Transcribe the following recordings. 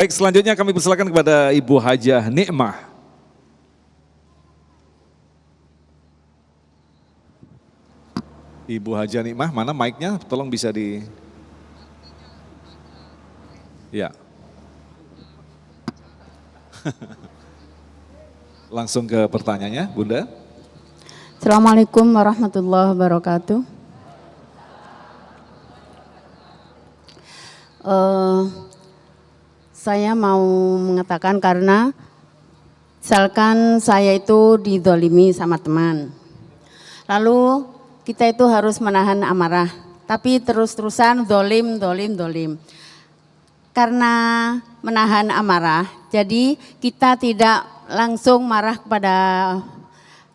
Baik, selanjutnya kami persilakan kepada Ibu Hajah Nikmah. Ibu Hajah Nikmah, mana mic-nya? Tolong bisa di... Ya. Langsung ke pertanyaannya, Bunda. Assalamualaikum warahmatullahi wabarakatuh. Saya mau mengatakan karena misalkan saya itu dizolimi sama teman. Lalu kita itu harus menahan amarah, tapi terus-terusan dolim. Karena menahan amarah, jadi kita tidak langsung marah kepada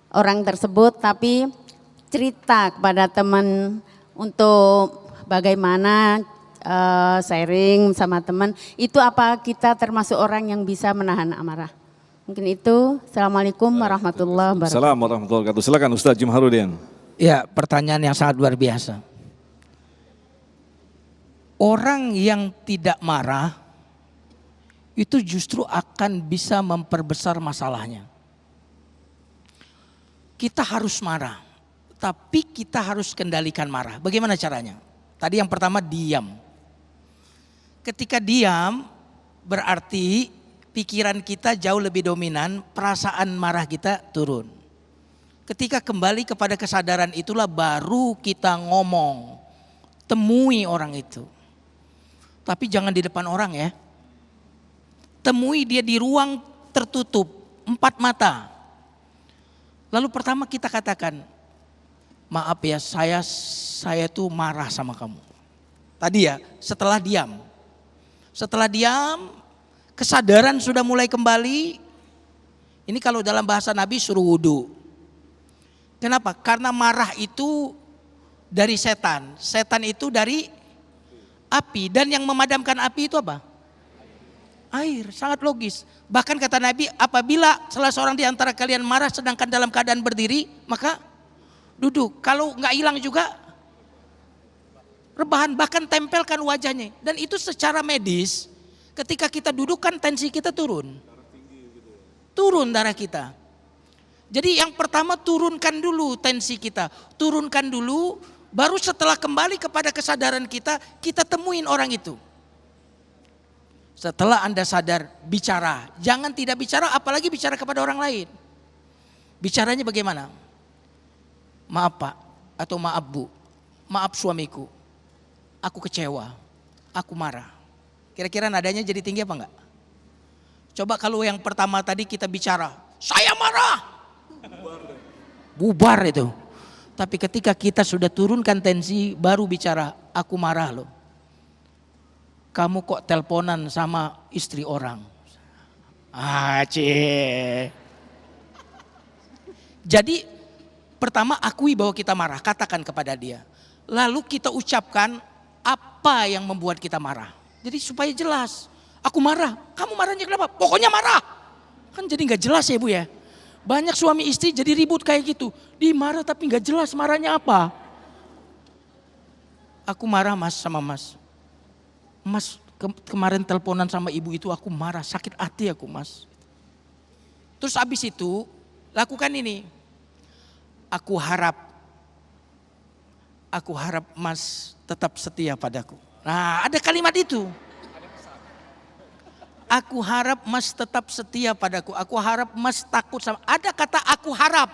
orang tersebut, tapi cerita kepada teman untuk bagaimana sharing sama teman. Itu apa kita termasuk orang yang bisa menahan amarah? Mungkin itu. Assalamualaikum warahmatullahi wabarakatuh. Assalamualaikum warahmatullahi wabarakatuh. Silakan Ustaz Jumharudin. Ya, pertanyaan yang sangat luar biasa. Orang yang tidak marah itu justru akan bisa memperbesar masalahnya. Kita harus marah, tapi kita harus kendalikan marah. Bagaimana caranya? Tadi yang pertama diam. Ketika diam berarti pikiran kita jauh lebih dominan, perasaan marah kita turun. Ketika kembali kepada kesadaran itulah baru kita ngomong, temui orang itu. Tapi jangan di depan orang ya. Temui dia di ruang tertutup, 4 mata. Lalu pertama kita katakan, maaf ya saya tuh marah sama kamu. Tadi ya, setelah diam. Setelah diam, kesadaran sudah mulai kembali. Ini kalau dalam bahasa Nabi suruh wudhu. Kenapa? Karena marah itu dari setan. Setan itu dari api. Dan yang memadamkan api itu apa? Air, sangat logis. Bahkan kata Nabi, apabila salah seorang di antara kalian marah sedangkan dalam keadaan berdiri, maka duduk. Kalau nggak hilang juga, rebahan, bahkan tempelkan wajahnya. Dan itu secara medis, ketika kita duduk kan tensi kita turun. Turun darah kita. Jadi yang pertama turunkan dulu tensi kita. Turunkan dulu, baru setelah kembali kepada kesadaran kita, kita temuin orang itu. Setelah Anda sadar, bicara. Jangan tidak bicara, apalagi bicara kepada orang lain. Bicaranya bagaimana? Maaf Pak, atau maaf Bu, maaf suamiku. Aku kecewa, aku marah. Kira-kira nadanya jadi tinggi apa enggak? Coba kalau yang pertama tadi kita bicara, saya marah. Bubar itu. Tapi ketika kita sudah turunkan tensi, baru bicara, aku marah loh. Kamu kok teleponan sama istri orang? Jadi pertama akui bahwa kita marah, katakan kepada dia. Lalu kita ucapkan apa yang membuat kita marah. Jadi supaya jelas, aku marah, kamu marahnya kenapa? Pokoknya marah. Kan jadi gak jelas ya Bu ya. Banyak suami istri jadi ribut kayak gitu. Dia marah tapi gak jelas marahnya apa. Aku marah Mas sama Mas. Mas kemarin teleponan sama ibu itu aku marah, sakit hati aku Mas. Terus abis itu lakukan ini. Aku harap Mas tetap setia padaku. Nah ada kalimat itu. Aku harap Mas tetap setia padaku. Aku harap Mas takut sama. Ada kata aku harap.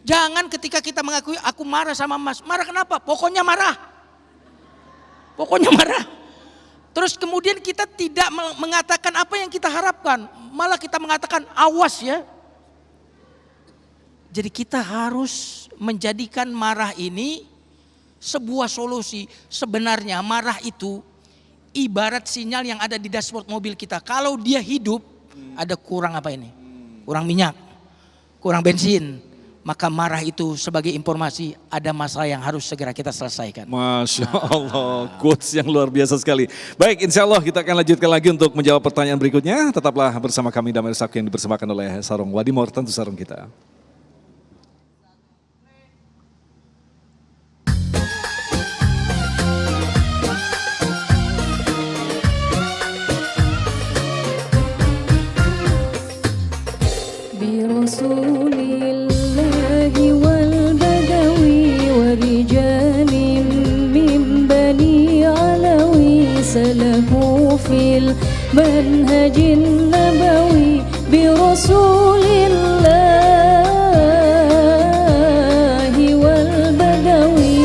Jangan ketika kita mengakui aku marah sama Mas. Marah kenapa? Pokoknya marah. Pokoknya marah. Terus kemudian kita tidak mengatakan apa yang kita harapkan. Malah kita mengatakan awas ya. Jadi kita harus menjadikan marah ini sebuah solusi. Sebenarnya marah itu ibarat sinyal yang ada di dashboard mobil kita. Kalau dia hidup, ada kurang apa ini? Kurang minyak, kurang bensin. Maka marah itu sebagai informasi ada masalah yang harus segera kita selesaikan. Masya Allah, quotes yang luar biasa sekali. Baik, insya Allah kita akan lanjutkan lagi untuk menjawab pertanyaan berikutnya. Tetaplah bersama kami Damai Sakti yang dipersembahkan oleh Sarung Wadimor, tentu sarung kita. المنهج النبوي برسول الله والبدوي.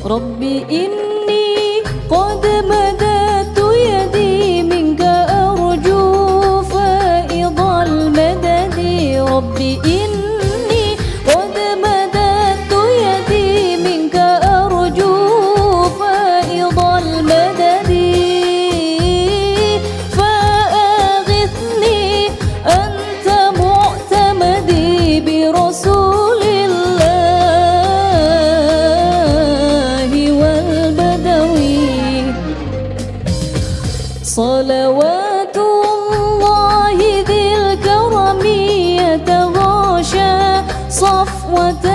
رب إني قد مددت يدي منك أرجو فائض المدد. رب إني قد مددت يدي منك أرجو فائض المدد. فأغثني أنت معتمدي برسول الله والبدوي. صلوات الله ذي الكرم يتغاشى صفوة